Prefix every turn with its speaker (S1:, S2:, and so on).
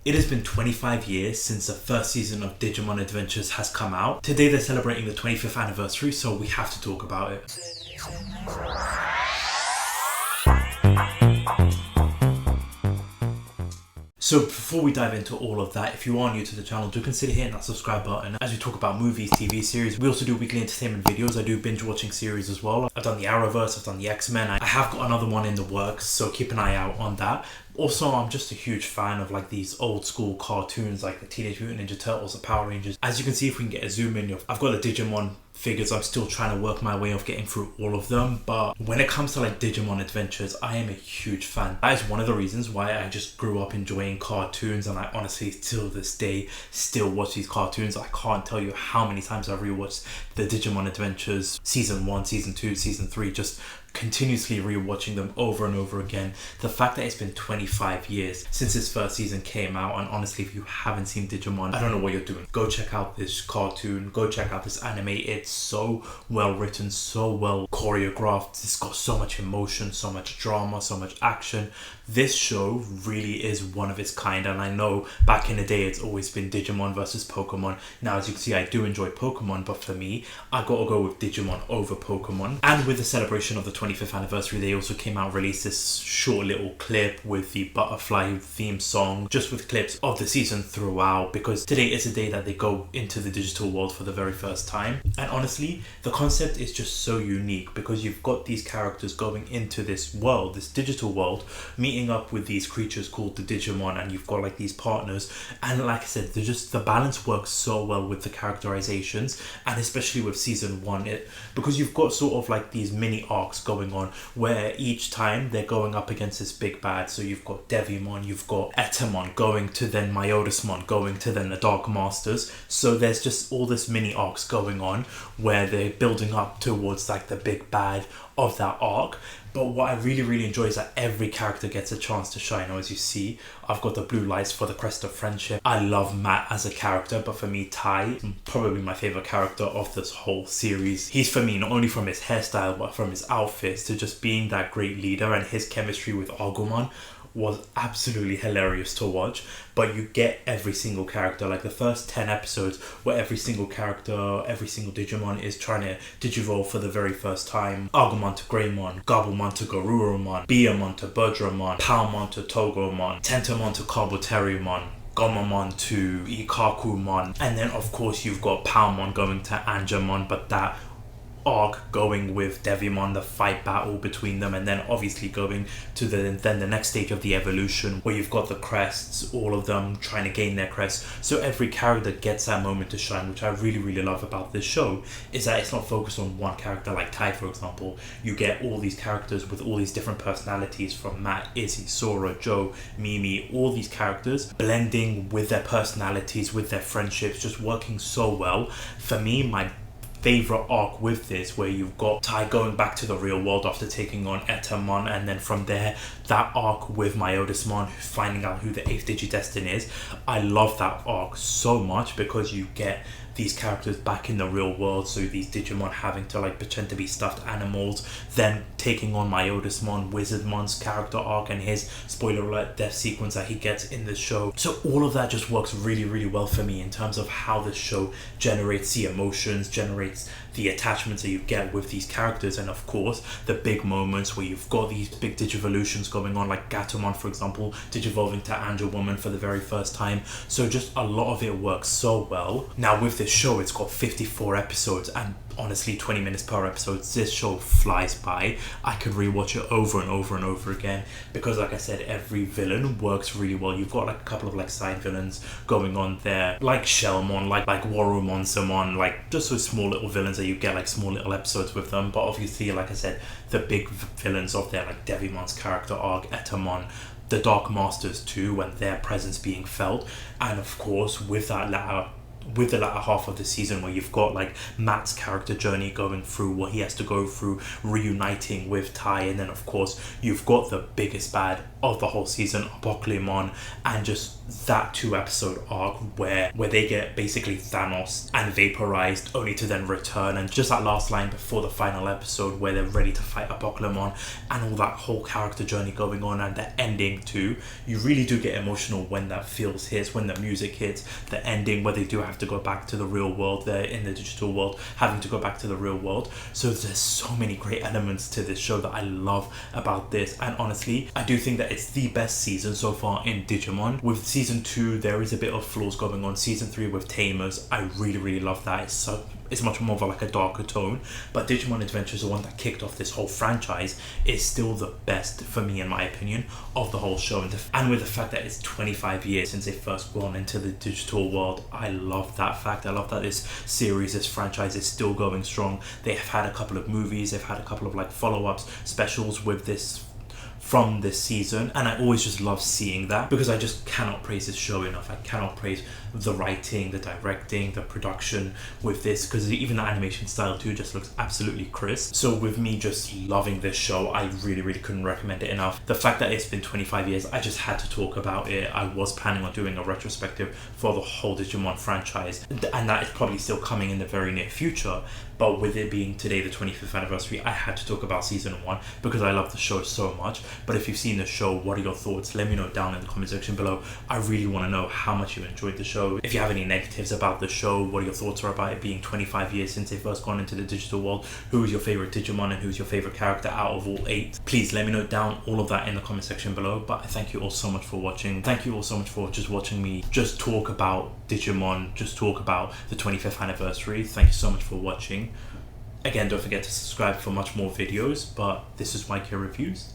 S1: It has been 25 years since the first season of Digimon Adventures has come out. Today they're celebrating the 25th anniversary, so we have to talk about it. So before we dive into all of that, if you are new to the channel, do consider hitting that subscribe button. As we talk about movies, TV series, we also do weekly entertainment videos. I do binge watching series as well. I've done the Arrowverse, I've done the X-Men. I have got another one in the works, so keep an eye out on that. Also, I'm just a huge fan of like these old school cartoons like the Teenage Mutant Ninja Turtles, the Power Rangers. As you can see, if we can get a zoom in, I've got the Digimon figures. I'm still trying to work my way of getting through all of them, but when it comes to like Digimon Adventures, I am a huge fan. That is one of the reasons why I just grew up enjoying cartoons, and I honestly till this day still watch these cartoons. I can't tell you how many times I've rewatched the Digimon Adventures season 1, season 2, season 3, just continuously rewatching them over and over again. The fact that it's been 25 years since this first season came out, and honestly, if you haven't seen Digimon, I don't know what you're doing. Go check out this cartoon, go check out this anime. It's so well written, so well choreographed. It's got so much emotion, so much drama, so much action. This show really is one of its kind, and I know back in the day it's always been Digimon versus Pokemon. Now, as you can see, I do enjoy Pokemon, but for me, I gotta go with Digimon over Pokemon. And with the celebration of the 25th anniversary, they also came out and released this short little clip with the butterfly theme song, just with clips of the season throughout, because today is the day that they go into the digital world for the very first time. And honestly, the concept is just so unique because you've got these characters going into this world, this digital world, meeting up with these creatures called the Digimon, and you've got like these partners, and like I said, the balance works so well with the characterizations, and especially with season 1, because you've got sort of like these mini arcs going on where each time they're going up against this big bad. So you've got Devimon, you've got Etamon going to then Myotismon, going to then the Dark Masters. So there's just all this mini arcs going on where they're building up towards like the big bad of that arc. But what I really enjoy is that every character gets a chance to shine. Now, as you see, I've got the blue lights for the Crest of Friendship. I love Matt as a character, but for me, Tai is probably my favorite character of this whole series. He's, for me, not only from his hairstyle, but from his outfits to just being that great leader, and his chemistry with Agumon was absolutely hilarious to watch. But you get every single character, like the first 10 episodes where every single character, every single Digimon is trying to digivolve for the very first time. Agumon to Greymon, Gabumon to Garurumon, Biyamon to Budramon, Palmon to Togomon, Tentomon to Kabuterimon, Gomamon to Ikakumon, and then of course you've got Palmon going to Angemon, but that arc going with Devimon, the fight battle between them, and then obviously going to the next stage of the evolution where you've got the crests, all of them trying to gain their crests. So every character gets that moment to shine, which I really love about this show, is that it's not focused on one character like Tai, for example. You get all these characters with all these different personalities, from Matt, Izzy, Sora, Joe, Mimi, all these characters blending with their personalities, with their friendships, just working so well. For me, my favorite arc with this, where you've got Tai going back to the real world after taking on Etamon, and then from there that arc with Myotismon finding out who the 8th Digidestin is. I love that arc so much because you get these characters back in the real world, so these Digimon having to like pretend to be stuffed animals, then taking on Myotismon, Wizardmon's character arc and his, spoiler alert, death sequence that he gets in this show. So all of that just works really well for me in terms of how this show generates the emotions, generates the attachments that you get with these characters, and of course the big moments where you've got these big Digivolutions going on, like Gatomon, for example, digivolving to Angelwoman for the very first time. So just a lot of it works so well. Now with this show, it's got 54 episodes, and honestly 20 minutes per episode. This show flies by. I could rewatch it over and over again because, like I said, every villain works really well. You've got like a couple of like side villains going on there, like Shellmon, like Warumonsamon, like just those small little villains that you get like small little episodes with them. But obviously, like I said, the big villains of there, like Devimon's character arc, Etamon, the Dark Masters too, and their presence being felt, and of course with that latter with the latter half of the season, where you've got like Matt's character journey going through what he has to go through, reuniting with Tai, and then of course you've got the biggest bad of the whole season, Apocalymon, and just that 2-episode arc where they get basically Thanos and vaporized, only to then return, and just that last line before the final episode where they're ready to fight Apocalymon, and all that whole character journey going on, and the ending too. You really do get emotional when that feels hits, when the music hits, the ending where they do have to go back to the real world. They're in the digital world, having to go back to the real world. So there's so many great elements to this show that I love about this, and honestly I do think that it's the best season so far in Digimon. With season 2 there is a bit of flaws going on. Season 3 with Tamers, I really love that. It's much more of like a darker tone, but Digimon Adventure is the one that kicked off this whole franchise. Is still the best for me, in my opinion, of the whole show, and with the fact that it's 25 years since they first gone into the digital world, I love that fact. I love that this series, this franchise is still going strong. They have had a couple of movies, they've had a couple of like follow-ups, specials with this from this season, and I always just love seeing that, because I just cannot praise this show enough. I cannot praise the writing, the directing, the production with this, because even the animation style too just looks absolutely crisp. So with me just loving this show, I really couldn't recommend it enough. The fact that it's been 25 years, I just had to talk about it. I was planning on doing a retrospective for the whole Digimon franchise, and that is probably still coming in the very near future, but with it being today the 25th anniversary, I had to talk about season 1 because I love the show so much. But if you've seen the show, what are your thoughts? Let me know down in the comment section below. I really want to know how much you enjoyed the show. If you have any negatives about the show, what your thoughts are about it being 25 years since they first gone into the digital world, who is your favorite Digimon and who's your favorite character out of all 8, please let me know down all of that in the comment section below. But I thank you all so much for watching. Thank you all so much for just watching me just talk about Digimon, just talk about the 25th anniversary. Thank you so much for watching. Again, don't forget to subscribe for much more videos, but this is my K Reviews,